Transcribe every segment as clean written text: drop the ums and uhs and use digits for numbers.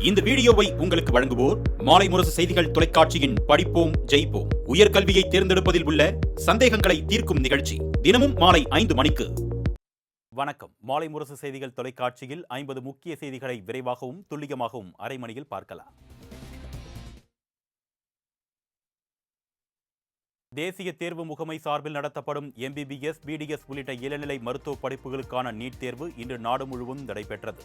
இந்த வீடியோவை உங்களுக்கு வழங்குவோர் மாலை முரசு செய்திகள் தொலைக்காட்சியின் படிப்போம் ஜெயிப்போம் உயர்கல்வியை தேர்ந்தெடுப்பதில் உள்ள சந்தேகங்களை தீர்க்கும் நிகழ்ச்சி தினமும் மாலை 5 மணிக்கு. வணக்கம். மாலை முரசு செய்திகள் தொலைக்காட்சியில் 50 முக்கிய செய்திகளை விரைவாகவும் துல்லியமாகவும் அரை மணியில் பார்க்கலாம். தேசிய தேர்வு முகமை சார்பில் நடத்தப்படும் MBBS, BDS உள்ளிட்ட இளநிலை மருத்துவ படிப்புகளுக்கான நீட் தேர்வு இன்று நாடு முழுவதும் நடைபெற்றது.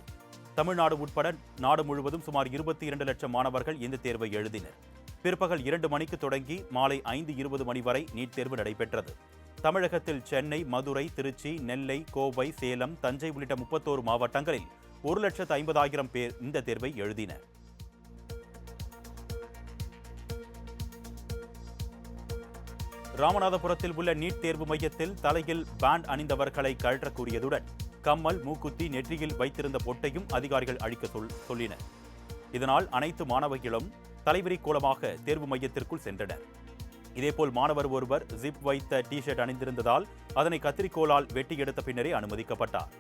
தமிழ்நாடு உட்பட நாடு முழுவதும் சுமார் 22 லட்சம் மாணவர்கள் இந்த தேர்வை எழுதினர். பிற்பகல் 2 மணிக்கு தொடங்கி மாலை 5:20 மணி வரை நீட் தேர்வு நடைபெற்றது. தமிழகத்தில் சென்னை, மதுரை, திருச்சி, நெல்லை, கோவை, சேலம், தஞ்சை உள்ளிட்ட 31 மாவட்டங்களில் 1,50,000 பேர் இந்த தேர்வை எழுதினர். ராமநாதபுரத்தில் உள்ள நீட் தேர்வு மையத்தில் தலையில் பேண்ட் அணிந்தவர்களை கழற்ற கூறியதுடன் கம்மல், மூக்குத்தி, நெற்றியில் வைத்திருந்த பொட்டையும் அதிகாரிகள் அழிக்க சொல்லினர். இதனால் அனைத்து மாணவர்களும் தலைவிரி கோலமாக தேர்வு மையத்திற்குள் சென்றனர். இதேபோல் மாணவர் ஒருவர் ஜிப் வைத்த டி-ஷர்ட் அணிந்திருந்ததால் அதனை கத்திரிக்கோளால் வெட்டி எடுத்த பின்னரே அனுமதிக்கப்பட்டார்.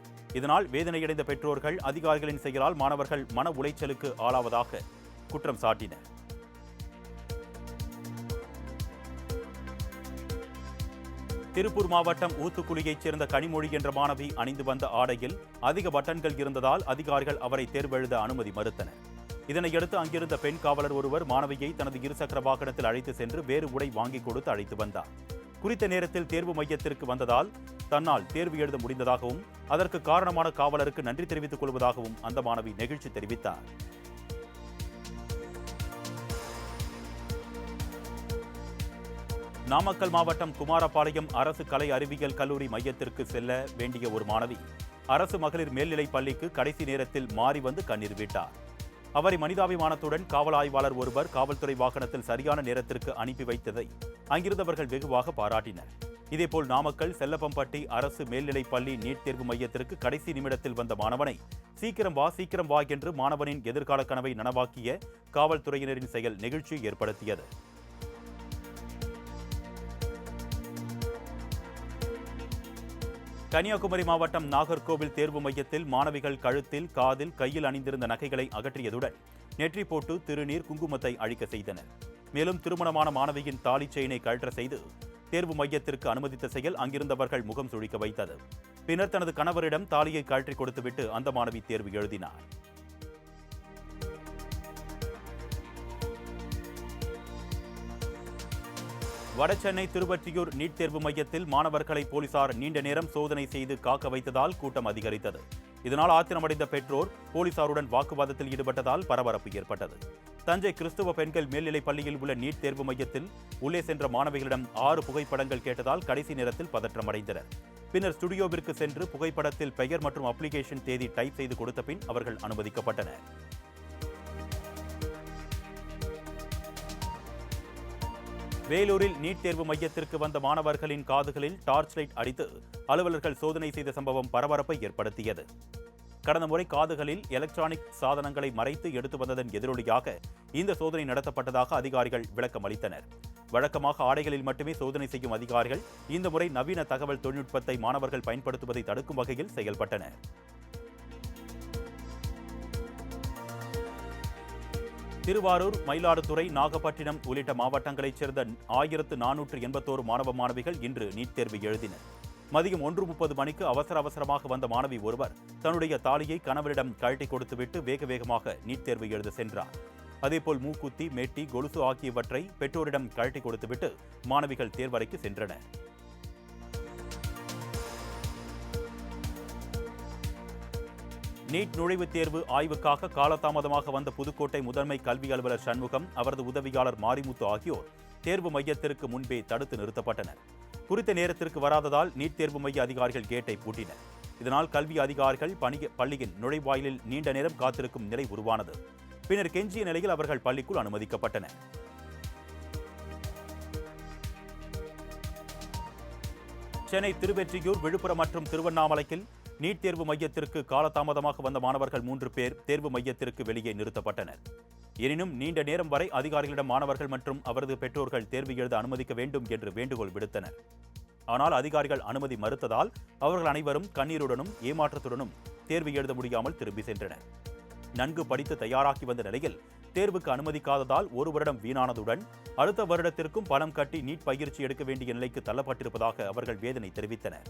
இதனால் வேதனையடைந்த பெற்றோர்கள் அதிகாரிகளின் செயலால் மாணவர்கள் மன உளைச்சலுக்கு ஆளாவதாக குற்றம் சாட்டினர். திருப்பூர் மாவட்டம் ஊத்துக்குளியைச் சேர்ந்த கனிமொழி என்ற மாணவி அணிந்து வந்த ஆடையில் அதிக பட்டன்கள் இருந்ததால் அதிகாரிகள் அவரை தேர்வெழுத அனுமதி மறுத்தனர். இதனையடுத்து அங்கிருந்த பெண் காவலர் ஒருவர் மாணவியை தனது இருசக்கர வாகனத்தில் அழைத்து சென்று வேறு உடை வாங்கி கொடுத்து அழைத்து வந்தார். குறித்த நேரத்தில் தேர்வு மையத்திற்கு வந்ததால் தன்னால் தேர்வு எழுத முடிந்ததாகவும் அதற்கு காரணமான காவலருக்கு நன்றி தெரிவித்துக் கொள்வதாகவும் அந்த மாணவி நெகிழ்ச்சி தெரிவித்தார். நாமக்கல் மாவட்டம் குமாரபாளையம் அரசு கலை அறிவியல் கல்லூரி மையத்திற்கு செல்ல வேண்டிய ஒரு மாணவி அரசு மகளிர் மேல்நிலைப் பள்ளிக்கு கடைசி நேரத்தில் மாறி வந்து கண்ணீர் விட்டார். அவரை மனிதாபிமானத்துடன் காவல் ஆய்வாளர் ஒருவர் காவல்துறை வாகனத்தில் சரியான நேரத்திற்கு அனுப்பி வைத்ததை அங்கிருந்தவர்கள் வெகுவாக பாராட்டினர். இதேபோல் நாமக்கல் செல்லப்பம்பட்டி அரசு மேல்நிலைப் பள்ளி நீட் தேர்வு மையத்திற்கு கடைசி நிமிடத்தில் வந்த மாணவனை சீக்கிரம் வா என்று மாணவனின் எதிர்கால கனவை நனவாக்கிய காவல்துறையினரின் செயல் நெகிழ்ச்சியை ஏற்படுத்தியது. கன்னியாகுமரி மாவட்டம் நாகர்கோவில் தேர்வு மையத்தில் மாணவிகள் கழுத்தில், காதில், கையில் அணிந்திருந்த நகைகளை அகற்றியதுடன் நெற்றி போட்டு திருநீர், குங்குமத்தை அழிக்க செய்தனர். மேலும் திருமணமான மாணவியின் தாலி செயினை கழற்ற செய்து தேர்வு மையத்திற்கு அனுமதித்த செயல் அங்கிருந்தவர்கள் முகம் சுழிக்க வைத்தது. பின்னர் தனது கணவரிடம் தாலியை கழற்றி கொடுத்துவிட்டு அந்த மாணவி தேர்வு எழுதினார். வடசென்னை திருவொற்றியூர் நீட் தேர்வு மையத்தில் மாணவர்களை போலீசார் நீண்ட நேரம் சோதனை செய்து காக்க வைத்ததால் கூட்டம் அதிகரித்தது. இதனால் ஆத்திரமடைந்த பெற்றோர் போலீசாருடன் வாக்குவாதத்தில் ஈடுபட்டதால் பரபரப்பு ஏற்பட்டது. தஞ்சை கிறிஸ்துவ பெண்கள் மேல்நிலைப் பள்ளியில் உள்ள நீட் தேர்வு மையத்தில் உள்ளே சென்ற மாணவிகளிடம் 6 புகைப்படங்கள் கேட்டதால் கடைசி நேரத்தில் பதற்றமடைந்தனர். பின்னர் ஸ்டுடியோவிற்கு சென்று புகைப்படத்தில் பெயர் மற்றும் அப்ளிகேஷன் தேதி டைப் செய்து கொடுத்த பின் அவர்கள் அனுமதிக்கப்பட்டனர். வேலூரில் நீட் தேர்வு மையத்திற்கு வந்த மாணவர்களின் காதுகளில் டார்ச் லைட் அடித்து அலுவலர்கள் சோதனை செய்த சம்பவம் பரபரப்பை ஏற்படுத்தியது. கடந்த முறை காதுகளில் எலக்ட்ரானிக் சாதனங்களை மறைத்து எடுத்து வந்ததன் எதிரொலியாக இந்த சோதனை நடத்தப்பட்டதாக அதிகாரிகள் விளக்கம் அளித்தனர். வழக்கமாக ஆடைகளில் மட்டுமே சோதனை செய்யும் அதிகாரிகள் இந்த முறை நவீன தகவல் தொழில்நுட்பத்தை மாணவர்கள் பயன்படுத்துவதை தடுக்கும் வகையில் செயல்பட்டனர். திருவாரூர், மயிலாடுதுறை, நாகப்பட்டினம் உள்ளிட்ட மாவட்டங்களைச் சேர்ந்த 1481 மாணவ மாணவிகள் இன்று நீட் தேர்வு எழுதினர். மதியம் 1:30 மணிக்கு அவசரமாக வந்த மாணவி ஒருவர் தன்னுடைய தாலியை கணவரிடம் கழட்டி கொடுத்துவிட்டு வேகமாக நீட் தேர்வு எழுத சென்றார். அதேபோல் மூக்குத்தி, மெட்டி, கொலுசு ஆகியவற்றை பெற்றோரிடம் கழட்டி கொடுத்துவிட்டு மாணவிகள் தேர்வறைக்கு சென்றனர். நீட் நுழைவுத் தேர்வு ஆய்வுக்காக காலதாமதமாக வந்த புதுக்கோட்டை முதன்மை கல்வி அலுவலர் சண்முகம், அவரது உதவியாளர் மாரிமுத்து ஆகியோர் தேர்வு மையத்திற்கு முன்பே தடுத்து நிறுத்தப்பட்டனர். குறித்த நேரத்திற்கு வராததால் நீட் தேர்வு மைய அதிகாரிகள் கேட்டை பூட்டினர். இதனால் கல்வி அதிகாரிகள் பள்ளியின் நுழைவாயிலில் நீண்ட நேரம் காத்திருக்கும் நிலை உருவானது. பின்னர் கெஞ்சிய நிலையில் அவர்கள் பள்ளிக்குள் அனுமதிக்கப்பட்டனர். சென்னை திருவொற்றியூர், விழுப்புரம் மற்றும் திருவண்ணாமலையில் நீட் தேர்வு மையத்திற்கு காலதாமதமாக வந்த மாணவர்கள் 3 பேர் தேர்வு மையத்திற்கு வெளியே நிறுத்தப்பட்டனர். எனினும் நீண்ட நேரம் வரை அதிகாரிகளிடம் மாணவர்கள் மற்றும் அவரது பெற்றோர்கள் தேர்வு எழுத அனுமதிக்க வேண்டும் என்று வேண்டுகோள் விடுத்தனர். ஆனால் அதிகாரிகள் அனுமதி மறுத்ததால் அவர்கள் அனைவரும் கண்ணீருடனும் ஏமாற்றத்துடனும் தேர்வு எழுத முடியாமல் திரும்பி சென்றனர். நன்கு படித்து தயாராகி வந்த நிலையில் தேர்வுக்கு அனுமதிக்காததால் ஒரு வருடம் வீணானதுடன் அடுத்த வருடத்திற்கும் பணம் கட்டி நீட் பயிற்சி எடுக்க வேண்டிய நிலைக்கு தள்ளப்பட்டிருப்பதாக அவர்கள் வேதனை தெரிவித்தனர்.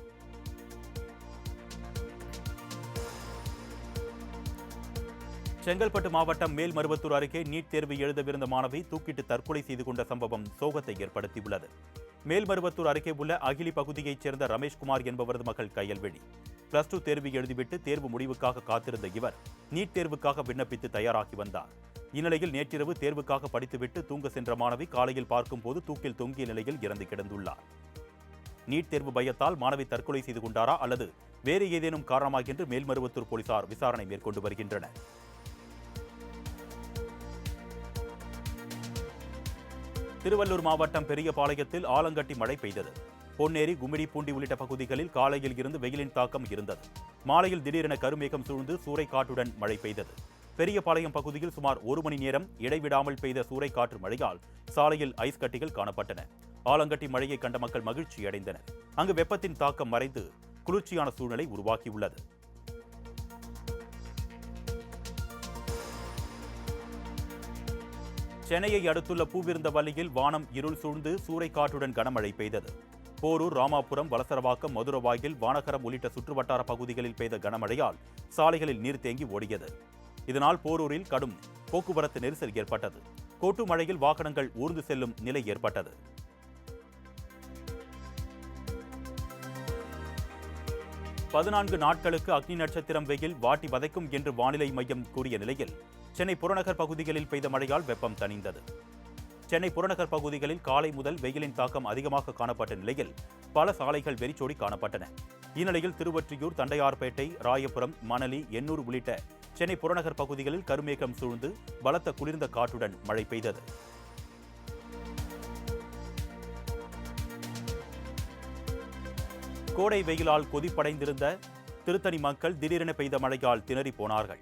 செங்கல்பட்டு மாவட்டம் மேல்மருவத்தூர் அருகே நீட் தேர்வு எழுதவிருந்த மாணவி தூக்கிட்டு தற்கொலை செய்து கொண்ட சம்பவம் சோகத்தை ஏற்படுத்தியுள்ளது. மேல்மருவத்தூர் அருகே உள்ள அகிலி பகுதியைச் சேர்ந்த ரமேஷ்குமார் என்பவரது மகள் கயல்விழி +2 தேர்வு எழுதிவிட்டு தேர்வு முடிவுக்காக காத்திருந்த இவர் நீட் தேர்வுக்காக விண்ணப்பித்து தயாராகி வந்தார். இந்நிலையில் நேற்றிரவு தேர்வுக்காக படித்துவிட்டு தூங்க சென்ற மாணவி காலையில் பார்க்கும்போது தூக்கில் தொங்கிய நிலையில் இறந்து கிடந்துள்ளார். நீட் தேர்வு பயத்தால் மாணவி தற்கொலை செய்து கொண்டாரா அல்லது வேறு ஏதேனும் காரணமா என்று மேல்மருவத்தூர் போலீசார் விசாரணை மேற்கொண்டு வருகின்றனர். திருவள்ளூர் மாவட்டம் பெரியபாளையத்தில் ஆலங்கட்டி மழை பெய்தது. பொன்னேரி, கும்மிடிப்பூண்டி உள்ளிட்ட பகுதிகளில் காலையில் இருந்து வெயிலின் தாக்கம் இருந்தது. மாலையில் திடீரென கருமேகம் சூழ்ந்து சூறைக்காற்றுடன் மழை பெய்தது. பெரியபாளையம் பகுதியில் சுமார் 1 மணி நேரம் இடைவிடாமல் பெய்த சூறைக்காற்று மழையால் சாலையில் ஐஸ் கட்டிகள் காணப்பட்டன. ஆலங்கட்டி மழையை கண்ட மக்கள் மகிழ்ச்சி அடைந்தனர். அங்கு வெப்பத்தின் தாக்கம் மறைந்து குளிர்ச்சியான சூழ்நிலை உருவாகியுள்ளது. சென்னையை அடுத்துள்ள பூவிருந்தவல்லியில் வானம் இருள் சூழ்ந்து சூறைக்காற்றுடன் கனமழை பெய்தது. போரூர், ராமாபுரம், வலசரவாக்கம், மதுரவாயில், வானகரம் உள்ளிட்ட சுற்றுவட்டார பகுதிகளில் பெய்த கனமழையால் சாலைகளில் நீர் தேங்கி ஓடியது. இதனால் போரூரில் கடும் போக்குவரத்து நெரிசல் ஏற்பட்டது. கோட்டு மழையில் வாகனங்கள் ஊர்ந்து செல்லும் நிலை ஏற்பட்டது. பதினான்கு நாட்களுக்கு அக்னி நட்சத்திரம் வெயில் வாட்டி வதைக்கும் என்று வானிலை மையம் கூறிய நிலையில் சென்னை புறநகர் பகுதிகளில் பெய்த மழையால் வெப்பம் தணிந்தது. சென்னை புறநகர் பகுதிகளில் காலை முதல் வெயிலின் தாக்கம் அதிகமாக காணப்பட்ட நிலையில் பல சாலைகள் வெறிச்சோடி காணப்பட்டன. இந்நிலையில் திருவொற்றியூர், தண்டையார்பேட்டை, ராயபுரம், மணலி, எண்ணூர் உள்ளிட்ட சென்னை புறநகர் பகுதிகளில் கருமேகம் சூழ்ந்து பலத்த குளிர்ந்த காற்றுடன் மழை பெய்தது. கோடை வெயிலால் கொதிப்படைந்திருந்த திருத்தணி மக்கள் திடீரென பெய்த மழையால் திணறி போனார்கள்.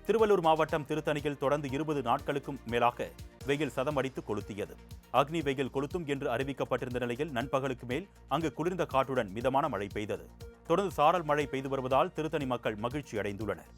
திருவள்ளூர் மாவட்டம் திருத்தணியில் தொடர்ந்து 20 நாட்களுக்கும் மேலாக வெயில் சதமடித்து கொளுத்தியது. அக்னி வெயில் கொளுத்தும் என்று அறிவிக்கப்பட்டிருந்த நிலையில் நண்பகலுக்கு மேல் அங்கு குளிர்ந்த காற்றுடன் மிதமான மழை பெய்தது. தொடர்ந்து சாரல் மழை பெய்து வருவதால் திருத்தணி மக்கள் மகிழ்ச்சி அடைந்துள்ளனர்.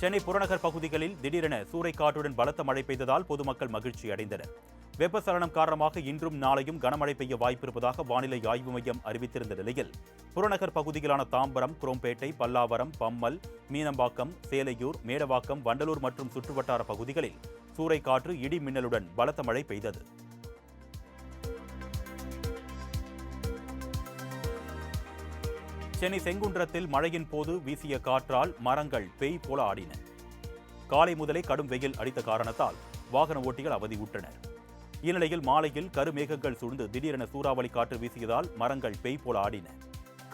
சென்னை புறநகர் பகுதிகளில் திடீரென சூறைக்காற்றுடன் பலத்த மழை பெய்ததால் பொதுமக்கள் மகிழ்ச்சி அடைந்தனர். வெப்பசலனம் காரணமாக இன்றும் நாளையும் கனமழை பெய்ய வாய்ப்பிருப்பதாக வானிலை ஆய்வு மையம் அறிவித்திருந்த நிலையில் புறநகர் பகுதிகளான தாம்பரம், குரோம்பேட்டை, பல்லாவரம், பம்மல், மீனம்பாக்கம், சேலையூர், மேடவாக்கம், வண்டலூர் மற்றும் சுற்றுவட்டார பகுதிகளில் சூறைக்காற்று, இடி மின்னலுடன் பலத்த மழை பெய்தது. சென்னை செங்குன்றத்தில் மழையின் போது வீசிய காற்றால் மரங்கள் பேய் போல ஆடின. காலை முதலே கடும் வெயில் அடித்த காரணத்தால் வாகன ஓட்டிகள் அவதியுற்றனர். இந்நிலையில் மாலையில் கருமேகங்கள் சூழ்ந்து திடீரென சூறாவளி காற்று வீசியதால் மரங்கள் பேய் போல ஆடின.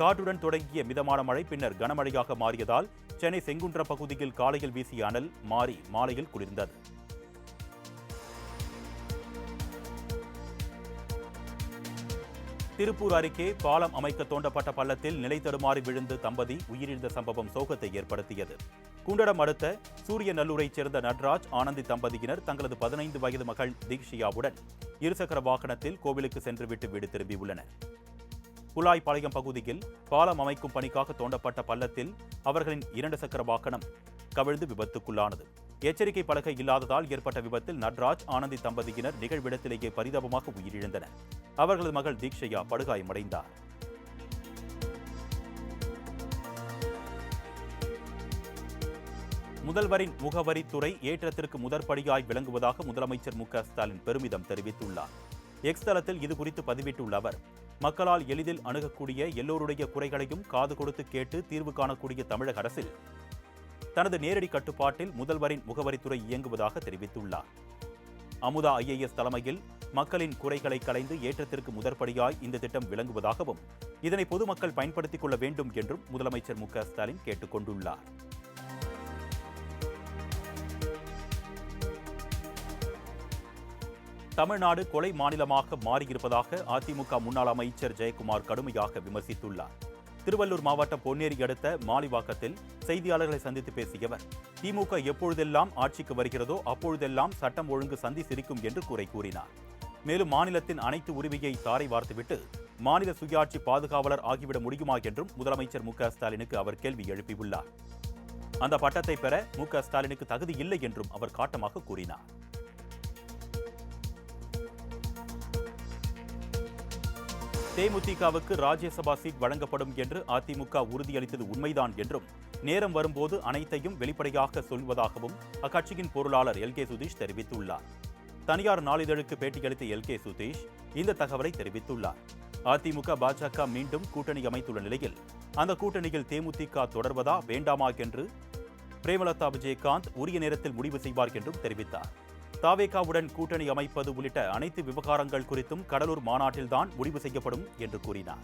காற்றுடன் தொடங்கிய மிதமான மழை பின்னர் கனமழையாக மாறியதால் சென்னை செங்குன்ற பகுதியில் காலையில் வீசிய அனல் மாறி மாலையில் குளிர்ந்தது. திருப்பூர் அருகே பாலம் அமைக்க தோண்டப்பட்ட பள்ளத்தில் நிலை தடுமாறி விழுந்து தம்பதி உயிரிழந்த சம்பவம் சோகத்தை ஏற்படுத்தியது. குண்டடம் அடுத்த சூரியநல்லூரைச் சேர்ந்த நட்ராஜ், ஆனந்தி தம்பதியினர் தங்களது 15 வயது மகள் தீக்ஷியாவுடன் இருசக்கர வாகனத்தில் கோவிலுக்கு சென்றுவிட்டு வீடு திரும்பியுள்ளனர். புலாய்பாளையம் பகுதியில் பாலம் அமைக்கும் பணிக்காக தோண்டப்பட்ட பள்ளத்தில் அவர்களின் 2 சக்கர வாகனம் கவிழ்ந்து விபத்துக்குள்ளானது. எச்சரிக்கை பலகை இல்லாததால் ஏற்பட்ட விபத்தில் நட்ராஜ், ஆனந்தி தம்பதியினர் நிகழ்விடத்திலேயே பரிதாபமாக உயிரிழந்தனர். அவர்களது மகள் தீக்ஷயா படுகாயமடைந்தார். முதல்வரின் முகவரித்துறை ஏற்றத்திற்கு முதற்படியாய் விளங்குவதாக முதலமைச்சர் மு.க.ஸ்டாலின் பெருமிதம் தெரிவித்துள்ளார். எக்ஸ் தளத்தில் இதுகுறித்து பதிவிட்டுள்ள அவர், மக்களால் எளிதில் அணுகக்கூடிய எல்லோருடைய குறைகளையும் காது கொடுத்து கேட்டு தீர்வு காணக்கூடிய தமிழக அரசில் தனது நேரடி கட்டுப்பாட்டில் முதல்வரின் முகவரித்துறை இயங்குவதாக தெரிவித்துள்ளார். அமுதா IAS தலைமையில் மக்களின் குறைகளை களைந்து ஏற்றத்திற்கு முதற்படியாய் இந்த திட்டம் விளங்குவதாகவும் இதனை பொதுமக்கள் பயன்படுத்திக் கொள்ள வேண்டும் என்றும் முதலமைச்சர் மு.க.ஸ்டாலின் கேட்டுக் கொண்டுள்ளார். தமிழ்நாடு கொலை மாநிலமாக மாறியிருப்பதாக அதிமுக முன்னாள் அமைச்சர் ஜெயக்குமார் கடுமையாக விமர்சித்துள்ளார். திருவள்ளூர் மாவட்டம் பொன்னேரி அடுத்த மாலிவாக்கத்தில் செய்தியாளர்களை சந்தித்து பேசிய அவர், திமுக எப்பொழுதெல்லாம் ஆட்சிக்கு வருகிறதோ அப்பொழுதெல்லாம் சட்டம் ஒழுங்கு சந்தி சிரிக்கும் என்று குறை கூறினார். மேலும் மாநிலத்தின் அனைத்து உரிமையை தாரை வார்த்துவிட்டு மாநில சுயாட்சி பாதுகாவலர் ஆகிவிட முடியுமா என்றும் முதலமைச்சர் மு.க.ஸ்டாலினுக்கு அவர் கேள்வி எழுப்பியுள்ளார். அந்த பட்டத்தை பெற மு.க.ஸ்டாலினுக்கு தகுதி இல்லை என்றும் அவர் காட்டமாக கூறினார். தேமுதிகவுக்கு ராஜ்யசபா சீட் வழங்கப்படும் என்று அதிமுக உறுதியளித்தது உண்மைதான் என்றும், நேரம் வரும்போது அனைத்தையும் வெளிப்படையாக சொல்வதாகவும் அக்கட்சியின் பொருளாளர் எல்.கே. சுதீஷ் தெரிவித்துள்ளார். தனியார் நாளிதழுக்கு பேட்டியளித்த எல்.கே. சுதீஷ் இந்த தகவலை தெரிவித்துள்ளார். அதிமுக பாஜக மீண்டும் கூட்டணி அமைத்துள்ள நிலையில் அந்த கூட்டணியில் தேமுதிக தொடர்வதா வேண்டாமா என்று பிரேமலதா விஜயகாந்த் உரிய நேரத்தில் முடிவு செய்வார் என்றும் தெரிவித்தார். தாவேகாவுடன் கூட்டணி அமைப்பது உள்ளிட்ட அனைத்து விவகாரங்கள் குறித்தும் கடலூர் மாநாட்டில்தான் முடிவு செய்யப்படும் என்று கூறினார்.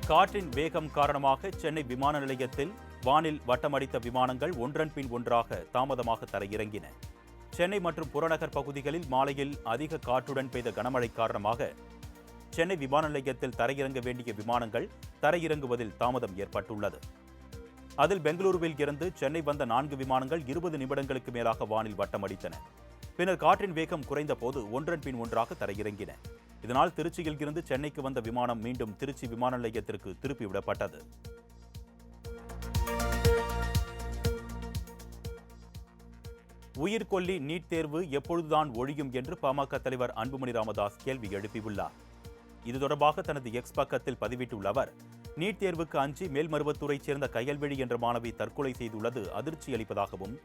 காற்றின் வேகம் காரணமாக சென்னை விமான நிலையத்தில் வானில் வட்டமடித்த விமானங்கள் ஒன்றன் பின் ஒன்றாக தாமதமாக தரையிறங்கின. சென்னை மற்றும் புறநகர் பகுதிகளில் மாலையில் அதிக காற்றுடன் பெய்த கனமழை காரணமாக சென்னை விமான நிலையத்தில் தரையிறங்க வேண்டிய விமானங்கள் தரையிறங்குவதில் தாமதம் ஏற்பட்டுள்ளது. அதில் பெங்களூருவில் இருந்து சென்னை வந்த 4 விமானங்கள் 20 நிமிடங்களுக்கு மேலாக வானில் வட்டமடித்தன. பின்னர் காற்றின் வேகம் குறைந்த போது ஒன்றன் பின் ஒன்றாக தரையிறங்கின. இதனால் திருச்சியில் இருந்து சென்னைக்கு வந்த விமானம் மீண்டும் திருச்சி விமான நிலையத்திற்கு திருப்பிவிடப்பட்டது. உயிர்கொல்லி நீட் தேர்வு எப்பொழுதுதான் ஒழியும் என்று பாமக தலைவர் அன்புமணி ராமதாஸ் கேள்வி எழுப்பியுள்ளார். இது தொடர்பாக தனது எக்ஸ் பக்கத்தில் பதிவிட்டுள்ள அவர், நீட் தேர்வுக்கு அஞ்சி மேல்மருவத்தூரைச் சேர்ந்த கயல்விழி என்ற மாணவி தற்கொலை செய்துள்ளது அதிர்ச்சி அளிப்பதாகவும்,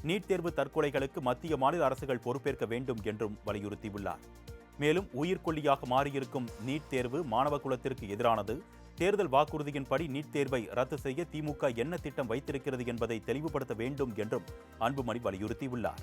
நீட் தேர்வு தற்கொலைகளுக்கு மத்திய மாநில அரசுகள் பொறுப்பேற்க வேண்டும் என்றும் வலியுறுத்தியுள்ளார். மேலும் உயிர்கொல்லியாக மாறியிருக்கும் நீட் தேர்வு மாணவ குலத்திற்கு எதிரானது. தேர்தல் வாக்குறுதியின்படி நீட் தேர்வை ரத்து செய்ய திமுக என்ன திட்டம் வைத்திருக்கிறது என்பதை தெளிவுபடுத்த வேண்டும் என்றும் அன்புமணி வலியுறுத்தியுள்ளார்.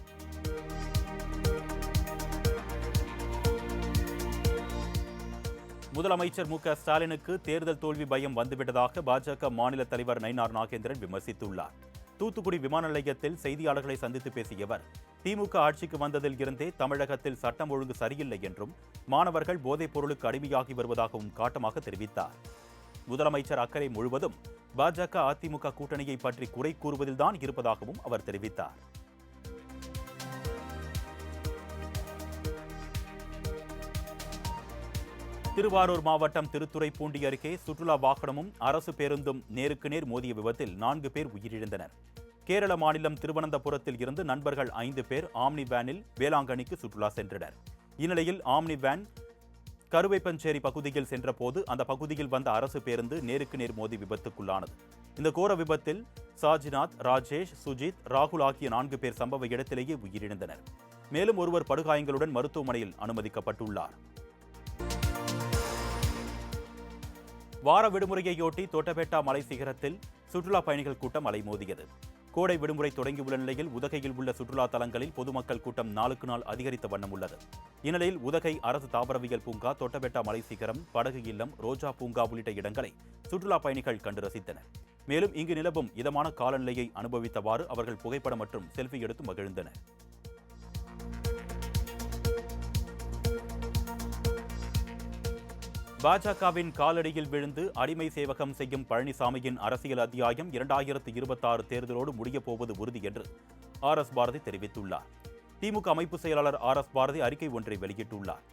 முதலமைச்சர் மு.க.ஸ்டாலினுக்கு தேர்தல் தோல்வி பயம் வந்துவிட்டதாக பாஜக மாநில தலைவர் நயினார் நாகேந்திரன் விமர்சித்துள்ளார். தூத்துக்குடி விமான நிலையத்தில் செய்தியாளர்களை சந்தித்து பேசிய அவர், திமுக ஆட்சிக்கு வந்ததில் இருந்தே தமிழகத்தில் சட்டம் ஒழுங்கு சரியில்லை என்றும், மாணவர்கள் போதைப் பொருளுக்கு அடிமையாகி வருவதாகவும் காட்டமாக தெரிவித்தார். முதலமைச்சர் அக்கறை முழுவதும் பாஜக அதிமுக கூட்டணியை பற்றி குறை கூறுவதில்தான் இருப்பதாகவும் அவர் தெரிவித்தார். திருவாரூர் மாவட்டம் திருத்துறைப்பூண்டி அருகே சுற்றுலா வாகனமும் அரசு பேருந்தும் நேருக்கு நேர் மோதிய விபத்தில் 4 பேர் உயிரிழந்தனர். கேரள மாநிலம் திருவனந்தபுரத்தில் இருந்து நண்பர்கள் 5 பேர் ஆம்னி வேனில் வேளாங்கண்ணிக்கு சுற்றுலா சென்றனர். இந்நிலையில் ஆம்னி வேன் கருவைப்பஞ்சேரி பகுதியில் சென்றபோது அந்த பகுதியில் வந்த அரசு பேருந்து நேருக்கு நேர் மோதி விபத்துக்குள்ளானது. இந்த கோர விபத்தில் சாஜிநாத், ராஜேஷ், சுஜித், ராகுல் ஆகிய 4 பேர் சம்பவ இடத்திலேயே உயிரிழந்தனர். மேலும் ஒருவர் படுகாயங்களுடன் மருத்துவமனையில் அனுமதிக்கப்பட்டுள்ளார். வார விடுமுறையையொட்டி தொட்டபெட்டா மலை சிகரத்தில் சுற்றுலா பயணிகள் கூட்டம் அலைமோதியது. கோடை விடுமுறை தொடங்கியுள்ள நிலையில் உதகையில் உள்ள சுற்றுலா தலங்களில் பொதுமக்கள் கூட்டம் நாளுக்கு நாள் அதிகரித்த வண்ணம் உள்ளது. இந்நிலையில் உதகை அரசு தாவரவியல் பூங்கா, தொட்டபெட்டா மலை சிகரம், படகு இல்லம், ரோஜா பூங்கா உள்ளிட்ட இடங்களை சுற்றுலா பயணிகள் கண்டு ரசித்தனர். மேலும் இங்கு நிலவும் இதமான காலநிலையை அனுபவித்தவாறு அவர்கள் புகைப்படம் மற்றும் செல்ஃபி எடுத்து மகிழ்ந்தனர். பாஜகவின் காலடியில் விழுந்து அடிமை சேவகம் செய்யும் பழனிசாமியின் அரசியல் அத்தியாயம் 2026 தேர்தலோடு முடியப் போவது உறுதி என்று ஆர்.எஸ். பாரதி தெரிவித்துள்ளார். திமுக அமைப்பு செயலாளர் ஆர்.எஸ். பாரதி அறிக்கை ஒன்றை வெளியிட்டுள்ளார்.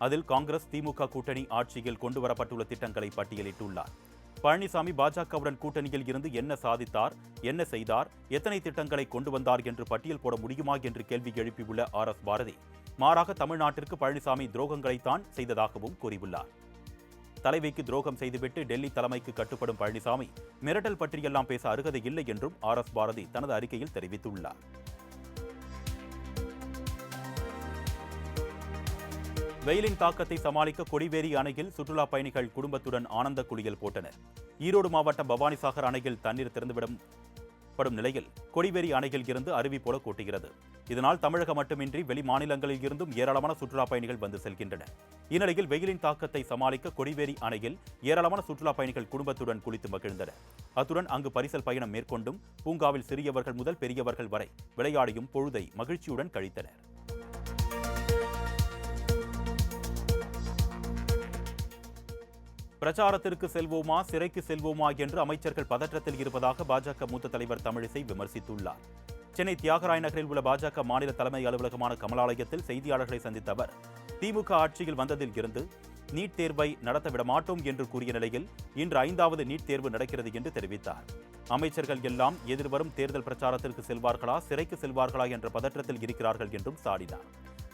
அதில் காங்கிரஸ் திமுக கூட்டணி ஆட்சியில் கொண்டுவரப்பட்டுள்ள திட்டங்களை பட்டியலிட்டுள்ளார். பழனிசாமி பாஜகவுடன் கூட்டணியில் இருந்து என்ன சாதித்தார், என்ன செய்தார், எத்தனை திட்டங்களை கொண்டு வந்தார் என்று பட்டியல் போட முடியுமா என்று கேள்வி எழுப்பியுள்ள ஆர்.எஸ். பாரதி, மாறாக தமிழ்நாட்டிற்கு பழனிசாமி துரோகங்களைத்தான் செய்ததாகவும் கூறியுள்ளார். தலைவைக்கு துரோகம் செய்துவிட்டு டெல்லி தலைமைக்கு கட்டுப்படும் பழனிசாமி மிரட்டல் பற்றியெல்லாம் பேச அருகதை இல்லை என்றும் ஆர்.எஸ். பாரதி தனது அறிக்கையில் தெரிவித்துள்ளார். வெயிலின் தாக்கத்தை சமாளிக்க கொடிவேரி அணையில் சுற்றுலா பயணிகள் குடும்பத்துடன் ஆனந்த குளியல் போட்டனர். ஈரோடு மாவட்டம் பவானிசாகர் அணையில் தண்ணீர் திறந்துவிடப்படும் நிலையில் கொடிவேரி அணையில் இருந்து அருவி போல கொட்டுகிறது. இதனால் தமிழகம் மட்டுமின்றி வெளி மாநிலங்களில் இருந்தும் ஏராளமான சுற்றுலா பயணிகள் வந்து செல்கின்றனர். இந்நிலையில் வெயிலின் தாக்கத்தை சமாளிக்க கொடிவேரி அணையில் ஏராளமான சுற்றுலா பயணிகள் குடும்பத்துடன் குளித்து மகிழ்ந்தனர். அத்துடன் அங்கு பரிசல் பயணம் மேற்கொண்டும் பூங்காவில் சிறியவர்கள் முதல் பெரியவர்கள் வரை விளையாடியும் பொழுதை மகிழ்ச்சியுடன் கழித்தனர். பிரச்சாரத்திற்கு செல்வோமா, சிறைக்கு செல்வோமா என்று அமைச்சர்கள் பதற்றத்தில் இருப்பதாக பாஜக மூத்த தலைவர் தமிழிசை விமர்சித்துள்ளார். சென்னை தியாகராய நகரில் உள்ள பாஜக மாநில தலைமை அலுவலகமான கமலாலயத்தில் செய்தியாளர்களை சந்தித்த அவர், திமுக ஆட்சியில் வந்ததில் இருந்து நீட் தேர்வை நடத்தவிட மாட்டோம் என்று கூறிய நிலையில் இன்று 5வது நீட் தேர்வு நடக்கிறது என்று தெரிவித்தார். அமைச்சர்கள் எல்லாம் எதிர்வரும் தேர்தல் பிரச்சாரத்திற்கு செல்வார்களா, சிறைக்கு செல்வார்களா என்ற பதற்றத்தில் இருக்கிறார்கள் என்றும் சாடினார்.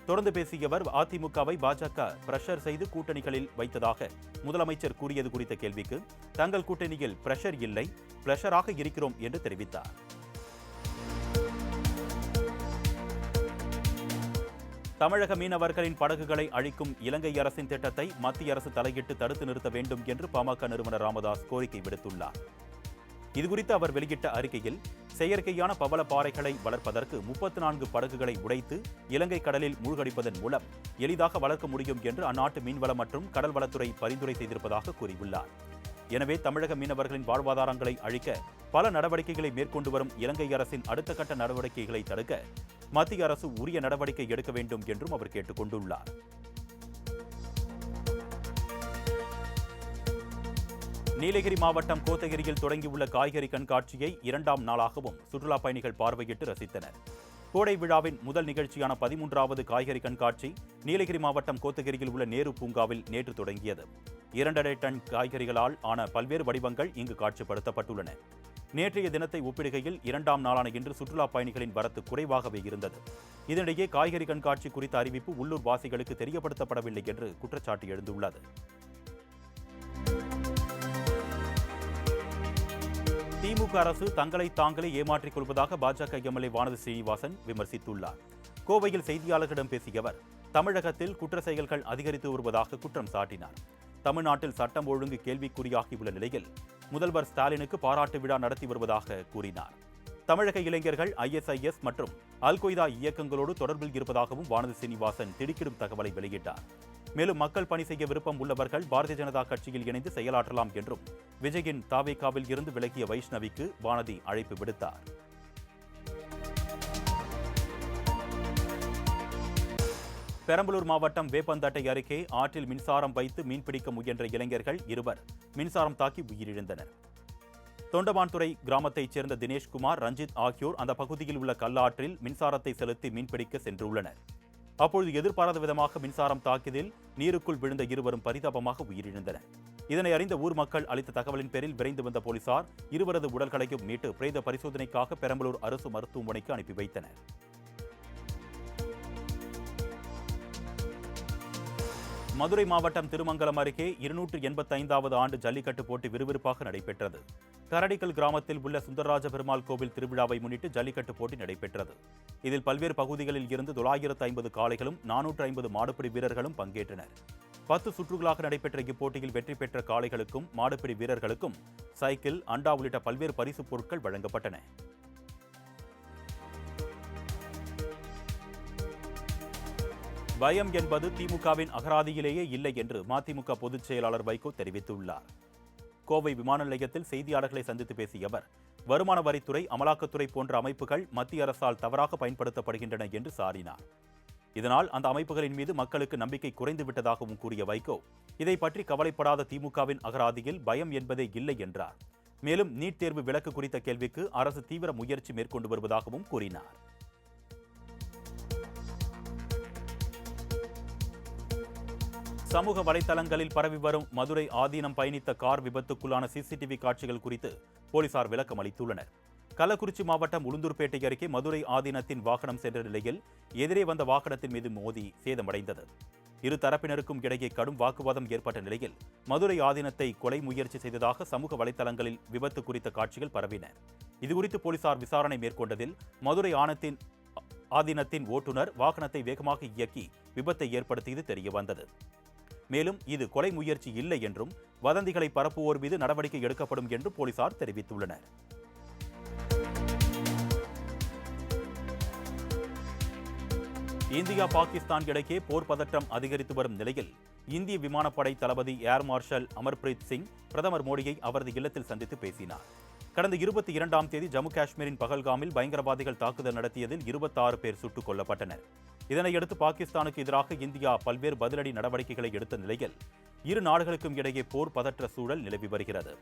தொடர்ந்து பேசிய அவர், அதிமுகவை பாஜக பிரஷர் செய்து கூட்டணிகளில் வைத்ததாக முதலமைச்சர் கூறியது குறித்த கேள்விக்கு, தங்கள் கூட்டணியில் பிரஷர் இல்லை, பிளஷராக இருக்கிறோம் என்று தெரிவித்தார். தமிழக மீனவர்களின் படகுகளை அழிக்கும் இலங்கை அரசின் திட்டத்தை மத்திய அரசு தலையிட்டு தடுத்து நிறுத்த வேண்டும் என்று பாமக நிறுவனர் ராமதாஸ் கோரிக்கை விடுத்துள்ளார். இதுகுறித்து அவர் வெளியிட்ட அறிக்கையில், செயற்கையான பவள பாறைகளை வளர்ப்பதற்கு 34 படகுகளை உடைத்து இலங்கை கடலில் மூழ்கடிப்பதன் மூலம் எளிதாக வளர்க்க முடியும் என்று அந்நாட்டு மீன்வளம் மற்றும் கடல் வளத்துறை பரிந்துரை செய்திருப்பதாக கூறியுள்ளார். எனவே தமிழக மீனவர்களின் வாழ்வாதாரங்களை அழிக்க பல நடவடிக்கைகளை மேற்கொண்டு வரும் இலங்கை அரசின் அடுத்த கட்ட நடவடிக்கைகளை தடுக்க மத்திய அரசு உரிய நடவடிக்கை எடுக்க வேண்டும் என்றும் அவர் கேட்டுக் கொண்டுள்ளார். நீலகிரி மாவட்டம் கோத்தகிரியில் தொடங்கியுள்ள காய்கறி கண்காட்சியை 2ஆம் நாளாகவும் சுற்றுலா பயணிகள் பார்வையிட்டு ரசித்தனர். கோடை விழாவின் முதல் நிகழ்ச்சியான 13வது காய்கறி கண்காட்சி நீலகிரி மாவட்டம் கோத்தகிரியில் உள்ள நேரு பூங்காவில் நேற்று தொடங்கியது. 2.5 டன் காய்கறிகளால் ஆன பல்வேறு வடிவங்கள் இங்கு காட்சிப்படுத்தப்பட்டுள்ளன. நேற்றைய தினத்தை ஒப்பிடுகையில் 2ஆம் நாளான இன்று சுற்றுலா பயணிகளின் வரத்து குறைவாகவே இருந்தது. இதனிடையே காய்கறி கண்காட்சி குறித்த அறிவிப்பு உள்ளூர் வாசிகளுக்கு தெரியப்படுத்தப்படவில்லை என்று குற்றச்சாட்டு எழுந்துள்ளது. திமுக அரசு தங்களை தாங்களே ஏமாற்றிக் கொள்வதாக பாஜக எம்எல்ஏ வானதி சீனிவாசன் விமர்சித்துள்ளார். கோவையில் செய்தியாளர்களிடம் பேசிய அவர், தமிழகத்தில் குற்ற செயல்கள் அதிகரித்து வருவதாக குற்றம் சாட்டினார். தமிழ்நாட்டில் சட்டம் ஒழுங்கு கேள்விக்குறியாகியுள்ள நிலையில் முதல்வர் ஸ்டாலினுக்கு பாராட்டு விழா நடத்தி வருவதாக கூறினார். தமிழக இளைஞர்கள் ISIS மற்றும் அல்-கொய்தா இயக்கங்களோடு தொடர்பில் இருப்பதாகவும் வானதி சீனிவாசன் திடுக்கிடும் தகவலை வெளியிட்டார். மேலும் மக்கள் பணி செய்ய விருப்பம் உள்ளவர்கள் பாரதிய ஜனதா கட்சியில் இணைந்து செயலாற்றலாம் என்றும் விஜயின் தாவேகாவில் இருந்து விலகிய வைஷ்ணவிக்கு வானதி அழைப்பு விடுத்தார். பெரம்பலூர் மாவட்டம் வேப்பந்தட்டை அருகே ஆற்றில் மின்சாரம் வைத்து மீன்பிடிக்க முயன்ற இளைஞர்கள் 2 மின்சாரம் தாக்கி உயிரிழந்தனர். தொண்டமான்துறை கிராமத்தைச் சேர்ந்த தினேஷ்குமார், ரஞ்சித் ஆகியோர் அந்த பகுதியில் உள்ள கல்லாற்றில் மின்சாரத்தை செலுத்தி மீன்பிடிக்க சென்றுள்ளனர். அப்பொழுது எதிர்பாராத விதமாக மின்சாரம் தாக்கியதில் நீருக்குள் விழுந்த 2 பரிதாபமாக உயிரிழந்தனர். இதனை அறிந்த ஊர் மக்கள் அளித்த தகவலின் பேரில் விரைந்து வந்த போலீசார் 2 உடல்களையும் மீட்டு பிரேத பரிசோதனைக்காக பெரம்பலூர் அரசு மருத்துவமனைக்கு அனுப்பி வைத்தனர். மதுரை மாவட்டம் திருமங்கலம் அருகே 285வது ஆண்டு ஜல்லிக்கட்டு போட்டி விறுவிறுப்பாக நடைபெற்றது. கரடிக்கல் கிராமத்தில் உள்ள சுந்தரராஜ பெருமாள் கோவில் திருவிழாவை முன்னிட்டு ஜல்லிக்கட்டு போட்டி நடைபெற்றது. இதில் பல்வேறு பகுதிகளில் இருந்து 950 காளைகளும் 450 மாடுபிடி வீரர்களும் பங்கேற்றனர். 10 சுற்றுகளாக நடைபெற்ற இப்போட்டியில் வெற்றி பெற்ற காளைகளுக்கும் மாடுபிடி வீரர்களுக்கும் சைக்கிள், அண்டா உள்ளிட்ட பல்வேறு பரிசுப் பொருட்கள் வழங்கப்பட்டன. பயம் என்பது திமுகவின் அகராதியிலேயே இல்லை என்று மதிமுக பொதுச் செயலாளர் வைகோ தெரிவித்துள்ளார். கோவை விமான நிலையத்தில் செய்தியாளர்களை சந்தித்து பேசிய அவர், வருமான வரித்துறை, அமலாக்கத்துறை போன்ற அமைப்புகள் மத்திய அரசால் தவறாக பயன்படுத்தப்படுகின்றன என்று சாடினார். இதனால் அந்த அமைப்புகளின் மீது மக்களுக்கு நம்பிக்கை குறைந்துவிட்டதாகவும் கூறிய வைகோ, இதை பற்றி கவலைப்படாத திமுகவின் அகராதியில் பயம் என்பதே இல்லை என்றார். மேலும் நீட் தேர்வு விலக்கு குறித்த கேள்விக்கு அரசு தீவிர முயற்சி மேற்கொண்டு வருவதாகவும் கூறினார். சமூக வலைதளங்களில் பரவி வரும் மதுரை ஆதீனம் பயணித்த கார் விபத்துக்குள்ளான CCTV காட்சிகள் குறித்து போலீசார் விளக்கம் அளித்துள்ளனர். கள்ளக்குறிச்சி மாவட்டம் உளுந்தூர்பேட்டை அருகே மதுரை ஆதீனத்தின் வாகனம் சென்ற நிலையில் எதிரே வந்த வாகனத்தின் மீது மோதி சேதமடைந்தது. இரு தரப்பினருக்கும் இடையே கடும் வாக்குவாதம் ஏற்பட்ட நிலையில் மதுரை ஆதீனத்தை கொலை முயற்சி செய்ததாக சமூக வலைதளங்களில் விபத்து குறித்த காட்சிகள் பரவின. இதுகுறித்து போலீசார் விசாரணை மேற்கொண்டதில் மதுரை ஆதீனத்தின் ஓட்டுநர் வாகனத்தை வேகமாக இயக்கி விபத்தை ஏற்படுத்தியது தெரியவந்தது. மேலும் இது கொலை முயற்சி இல்லை என்றும் வதந்திகளை பரப்புவோர் மீது நடவடிக்கை எடுக்கப்படும் என்று போலீசார் தெரிவித்துள்ளனர். இந்தியா பாகிஸ்தான் இடையே போர் பதற்றம் அதிகரித்து வரும் நிலையில் இந்திய விமானப்படை தளபதி ஏர் மார்ஷல் அமர்பிரீத் சிங் பிரதமர் மோடியை அவரது இல்லத்தில் சந்தித்து பேசினார். கடந்த 22ஆம் தேதி ஜம்மு காஷ்மீரின் பகல்காமில் பயங்கரவாதிகள் தாக்குதல் நடத்தியதில் 26 பேர் சுட்டுக் கொல்லப்பட்டனர். இதனையடுத்து பாகிஸ்தானுக்கு எதிராக இந்தியா பல்வேறு பதிலடி நடவடிக்கைகளை எடுத்த நிலையில் இரு நாடுகளுக்கும் இடையே போர் பதற்ற சூழல் நிலவி வருகிறது.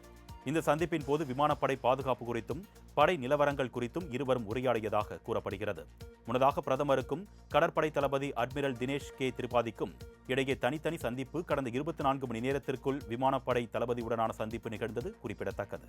இந்த சந்திப்பின் போது விமானப்படை பாதுகாப்பு குறித்தும் படை நிலவரங்கள் குறித்தும் இருவரும் உரையாடியதாக கூறப்படுகிறது. முன்னதாக பிரதமருக்கும் கடற்படை தளபதி அட்மிரல் தினேஷ் கே திரிபாதிக்கும் இடையே தனித்தனி சந்திப்பு கடந்த 24 மணி நேரத்திற்குள் விமானப்படை தளபதியுடனான சந்திப்பு நிகழ்ந்தது குறிப்பிடத்தக்கது.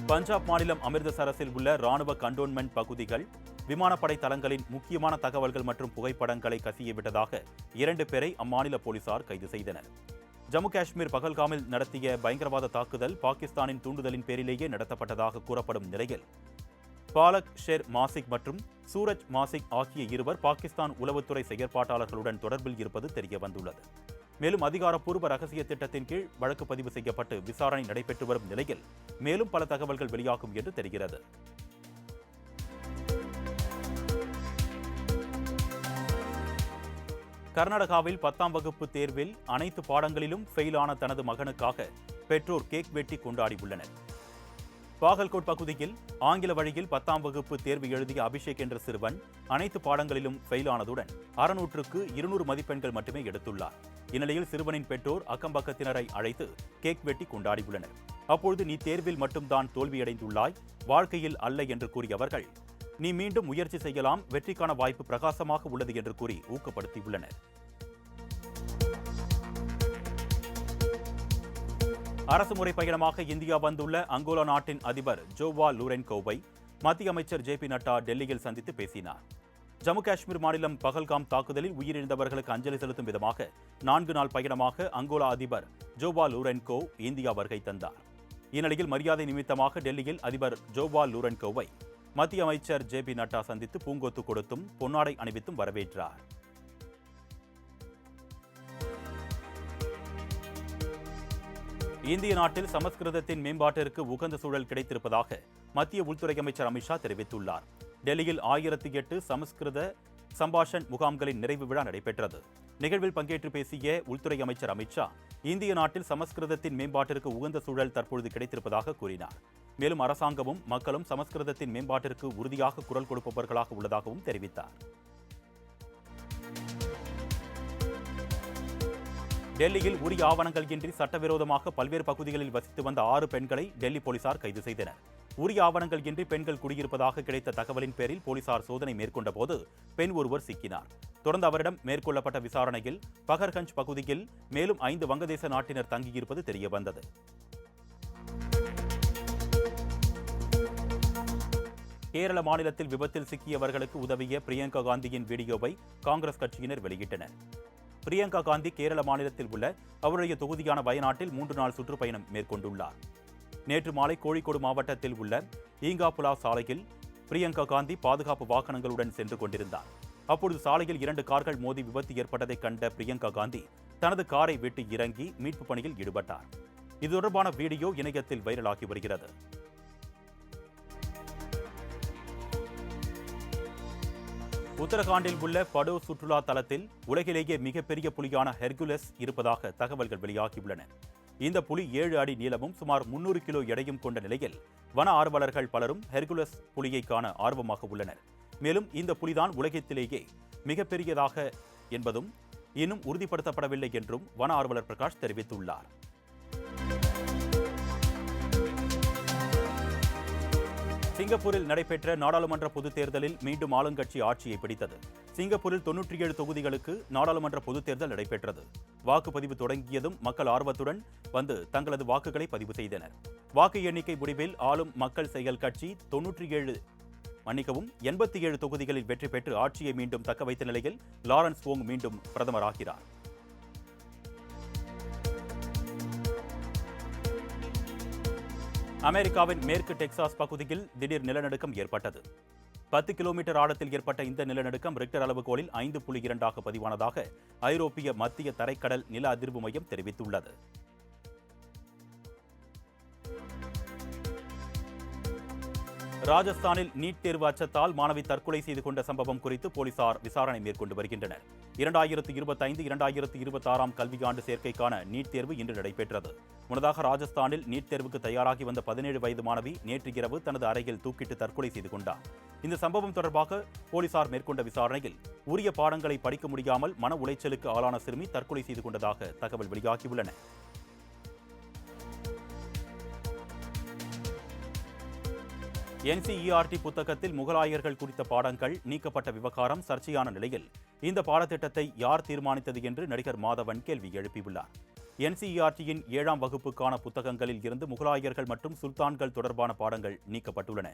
பஞ்சாப் மாநிலம் அமிர்தசரஸில் உள்ள ராணுவ கண்டோன்மெண்ட் பகுதிகள் விமானப்படை தளங்களின் முக்கியமான தகவல்கள் மற்றும் புகைப்படங்களை கசியவிட்டதாக 2 பேரை அம்மாநில போலீசார் கைது செய்தனர். ஜம்மு காஷ்மீர் பகல்காமில் நடத்திய பயங்கரவாத தாக்குதல் பாகிஸ்தானின் தூண்டுதலின் பேரிலேயே நடத்தப்பட்டதாக கூறப்படும் நிலையில் பாலக் ஷெர் மாசிக் மற்றும் சூரஜ் மாசிக் ஆகிய இருவர் பாகிஸ்தான் உளவுத்துறை செயற்பாட்டாளர்களுடன் தொடர்பில் இருப்பது தெரியவந்துள்ளது. மேலும் அதிகாரப்பூர்வ ரகசிய திட்டத்தின் கீழ் வழக்கு பதிவு செய்யப்பட்டு விசாரணை நடைபெற்று வரும் நிலையில் மேலும் பல தகவல்கள் வெளியாகும் என்று தெரிகிறது. கர்நாடகாவில் 10ஆம் வகுப்பு தேர்வில் அனைத்து பாடங்களிலும் ஃபெயிலான தனது மகனுக்காக பெற்றோர் கேக் வெட்டி கொண்டாடியுள்ளனர். பாகல்கோட் பகுதியில் ஆங்கில வழியில் 10ஆம் வகுப்பு தேர்வு எழுதிய அபிஷேக் என்ற சிறுவன் அனைத்து பாடங்களிலும் ஃபெயிலானதுடன் 600க்கு 200 மதிப்பெண்கள் மட்டுமே எடுத்துள்ளார். இந்நிலையில் சிறுவனின் பெற்றோர் அக்கம்பக்கத்தினரை அழைத்து கேக் வெட்டி கொண்டாடியுள்ளனர். அப்பொழுது நீ தேர்வில் மட்டும்தான் தோல்வியடைந்துள்ளாய், வாழ்க்கையில் அல்ல என்று கூறிய அவர்கள் நீ மீண்டும் முயற்சி செய்யலாம், வெற்றிக்கான வாய்ப்பு பிரகாசமாக உள்ளது என்று கூறி ஊக்கப்படுத்தியுள்ளனர். அரசுமுறை பயணமாக இந்தியா வந்துள்ள அங்கோலா நாட்டின் அதிபர் ஜோவா லூரென்கோவை மத்திய அமைச்சர் ஜே பி நட்டா டெல்லியில் சந்தித்து பேசினார். ஜம்மு காஷ்மீர் மாநிலம் பகல்காம் தாக்குதலில் உயிரிழந்தவர்களுக்கு அஞ்சலி செலுத்தும் விதமாக 4 நாள் பயணமாக அங்கோலா அதிபர் ஜோவா லூரென்கோ இந்தியா வருகை தந்தார். இந்நிலையில் மரியாதை நிமித்தமாக டெல்லியில் அதிபர் ஜோவா லூரென்கோவை மத்திய அமைச்சர் ஜே பி நட்டா சந்தித்து பூங்கொத்து கொடுத்தும் பொன்னாடை அணிவித்தும் வரவேற்றார். இந்திய நாட்டில் சமஸ்கிருதத்தின் மேம்பாட்டிற்கு உகந்த சூழல் கிடைத்திருப்பதாக மத்திய உள்துறை அமைச்சர் அமித்ஷா தெரிவித்துள்ளார். டெல்லியில் 1008 சமஸ்கிருத சம்பாஷன் முகாம்களின் நிறைவு விழா நடைபெற்றது. நிகழ்வில் பங்கேற்று பேசிய உள்துறை அமைச்சர் அமித்ஷா இந்திய நாட்டில் சமஸ்கிருதத்தின் மேம்பாட்டிற்கு உகந்த சூழல் தற்பொழுது கிடைத்திருப்பதாக கூறினார். மேலும் அரசாங்கமும் மக்களும் சமஸ்கிருதத்தின் மேம்பாட்டிற்கு உறுதியாக குரல் கொடுப்பவர்களாக உள்ளதாகவும் தெரிவித்தார். டெல்லியில் உரிய ஆவணங்கள் இன்றி சட்டவிரோதமாக பல்வேறு பகுதிகளில் வசித்து வந்த 6 பெண்களை டெல்லி போலீசார் கைது செய்தனர். உரிய ஆவணங்கள் இன்றி பெண்கள் குடியிருப்பதாக கிடைத்த தகவலின் பேரில் போலீசார் சோதனை மேற்கொண்ட போது பெண் ஒருவர் சிக்கினார். தொடர்ந்து அவரிடம் மேற்கொள்ளப்பட்ட விசாரணையில் பகர்கஞ்ச் பகுதியில் மேலும் 5 வங்கதேச நாட்டினர் தங்கியிருப்பது தெரியவந்தது. கேரள மாநிலத்தில் விபத்தில் சிக்கியவர்களுக்கு உதவிய பிரியங்கா காந்தியின் வீடியோவை காங்கிரஸ் கட்சியினர் வெளியிட்டனர். பிரியங்கா காந்தி கேரள மாநிலத்தில் உள்ள அவருடைய தொகுதியான வயநாட்டில் 3 நாள் சுற்றுப்பயணம் மேற்கொண்டுள்ளார். நேற்று மாலை கோழிக்கோடு மாவட்டத்தில் உள்ள ஈங்காப்புலா சாலையில் பிரியங்கா காந்தி பாதுகாப்பு வாகனங்களுடன் சென்று கொண்டிருந்தார். அப்பொழுது சாலையில் 2 கார்கள் மோதி விபத்து ஏற்பட்டதை கண்ட பிரியங்கா காந்தி தனது காரை விட்டு இறங்கி மீட்பு பணியில் ஈடுபட்டார். இது தொடர்பான வீடியோ இணையத்தில் வைரலாகி வருகிறது. உத்தரகாண்டில் உள்ள படோ சுற்றுலா தலத்தில் உலகிலேயே மிகப்பெரிய புலியான ஹெர்குலஸ் இருப்பதாக தகவல்கள் வெளியாகியுள்ளன. இந்த புலி 7 அடி நீளமும் சுமார் 300 கிலோ எடையும் கொண்ட நிலையில் வன ஆர்வலர்கள் பலரும் ஹெர்குலஸ் புலியை காண ஆர்வமாக உள்ளனர். மேலும் இந்த புலிதான் உலகத்திலேயே மிகப்பெரியதாக என்பதும் இன்னும் உறுதிப்படுத்தப்படவில்லை என்றும் வன ஆர்வலர் பிரகாஷ் தெரிவித்துள்ளார். சிங்கப்பூரில் நடைபெற்ற நாடாளுமன்ற பொதுத் தேர்தலில் மீண்டும் ஆளுங்கட்சி ஆட்சியை பிடித்தது. சிங்கப்பூரில் 97 தொகுதிகளுக்கு நாடாளுமன்ற பொதுத் தேர்தல் நடைபெற்றது. வாக்குப்பதிவு தொடங்கியதும் மக்கள் ஆர்வத்துடன் வந்து தங்களது வாக்குகளை பதிவு செய்தனர். வாக்கு எண்ணிக்கை முடிவில் ஆளும் மக்கள் செயல் கட்சி 87 தொகுதிகளில் வெற்றி பெற்று ஆட்சியை மீண்டும் தக்க வைத்த நிலையில் லாரன்ஸ் வோங் மீண்டும் பிரதமராகிறார். அமெரிக்காவின் மேற்கு டெக்சாஸ் பகுதியில் திடீர் நிலநடுக்கம் ஏற்பட்டது. 10 கிலோமீட்டர் ஆழத்தில் ஏற்பட்ட இந்த நிலநடுக்கம் ரிக்டர் அளவுகோலில் 5.2 பதிவானதாக ஐரோப்பிய மத்திய தரைக்கடல் நில அதிர்வு மையம் தெரிவித்துள்ளது. ராஜஸ்தானில் நீட் தேர்வு அச்சத்தால் மாணவி தற்கொலை செய்து கொண்ட சம்பவம் குறித்து போலீசார் விசாரணை மேற்கொண்டு வருகின்றனர். 2025-2026 கல்வியாண்டு சேர்க்கைக்கான நீட் தேர்வு இன்று நடைபெற்றது. முன்னதாக ராஜஸ்தானில் நீட் தேர்வுக்கு தயாராகி வந்த 17 வயது மாணவி நேற்று இரவு தனது அறையில் தூக்கிட்டு தற்கொலை செய்து கொண்டார். இந்த சம்பவம் தொடர்பாக போலீசார் மேற்கொண்ட விசாரணையில் உரிய பாடங்களை படிக்க முடியாமல் மன உளைச்சலுக்கு ஆளான சிறுமி தற்கொலை செய்து கொண்டதாக தகவல் வெளியாகியுள்ளன. NCERT புத்தகத்தில் முகலாயர்கள் குறித்த பாடங்கள் நீக்கப்பட்ட விவகாரம் சர்ச்சையான நிலையில் இந்த பாடத்திட்டத்தை யார் தீர்மானித்தது என்று நடிகர் மாதவன் கேள்வி எழுப்பியுள்ளார். NCERT-யின் 7ஆம் வகுப்புக்கான புத்தகங்களில் இருந்து முகலாயர்கள் மற்றும் சுல்தான்கள் தொடர்பான பாடங்கள் நீக்கப்பட்டுள்ளன.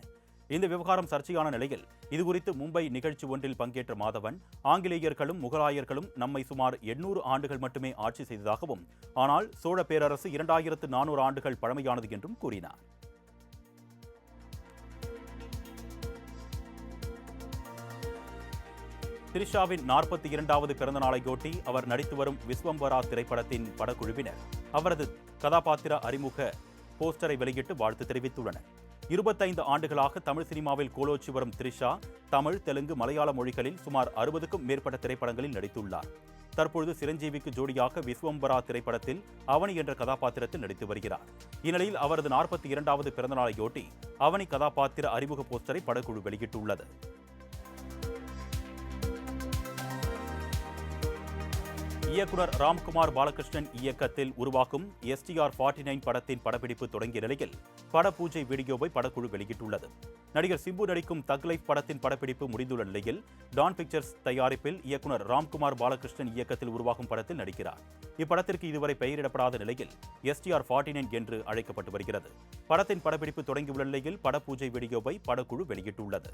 இந்த விவகாரம் சர்ச்சையான நிலையில் இதுகுறித்து மும்பை நிகழ்ச்சி ஒன்றில் பங்கேற்ற மாதவன், ஆங்கிலேயர்களும் முகலாயர்களும் நம்மை சுமார் 800 ஆண்டுகள் மட்டுமே ஆட்சி செய்ததாகவும், ஆனால் சோழ பேரரசு 2400 ஆண்டுகள் பழமையானது என்றும் கூறினார். த்ரிஷாவின் 42வது பிறந்தநாளையொட்டி அவர் நடித்து வரும் விஸ்வம்பரா திரைப்படத்தின் படக்குழுவினர் அவரது கதாபாத்திர அறிமுக போஸ்டரை வெளியிட்டு வாழ்த்து தெரிவித்துள்ளனர். 25 ஆண்டுகளாக தமிழ் சினிமாவில் கோலோச்சி வரும் த்ரிஷா தமிழ், தெலுங்கு, மலையாள மொழிகளில் சுமார் 60க்கும் மேற்பட்ட திரைப்படங்களில் நடித்துள்ளார். தற்பொழுது சிரஞ்சீவிக்கு ஜோடியாக விஸ்வம்பரா திரைப்படத்தில் அவனி என்ற கதாபாத்திரத்தில் நடித்து வருகிறார். இந்நிலையில் அவரது 42வது பிறந்தநாளையொட்டி அவனி கதாபாத்திர அறிமுக போஸ்டரை படக்குழு வெளியிட்டுள்ளது. இயக்குனர் ராம்குமார் பாலகிருஷ்ணன் இயக்கத்தில் உருவாக்கும் STR49 படத்தின் படப்பிடிப்பு தொடங்கிய நிலையில் படப்பூஜை வீடியோவை படக்குழு வெளியிட்டுள்ளது. நடிகர் சிம்பு நடிக்கும் தக் லைஃப் படத்தின் படப்பிடிப்பு முடிந்துள்ள நிலையில் டான் பிக்சர்ஸ் தயாரிப்பில் இயக்குனர் ராம்குமார் பாலகிருஷ்ணன் இயக்கத்தில் உருவாகும் படத்தில் நடிக்கிறார். இப்படத்திற்கு இதுவரை பெயரிடப்படாத நிலையில் STR49 என்று அழைக்கப்பட்டு வருகிறது. படத்தின் படப்பிடிப்பு தொடங்கியுள்ள நிலையில் படப்பூஜை வீடியோவை படக்குழு வெளியிட்டுள்ளது.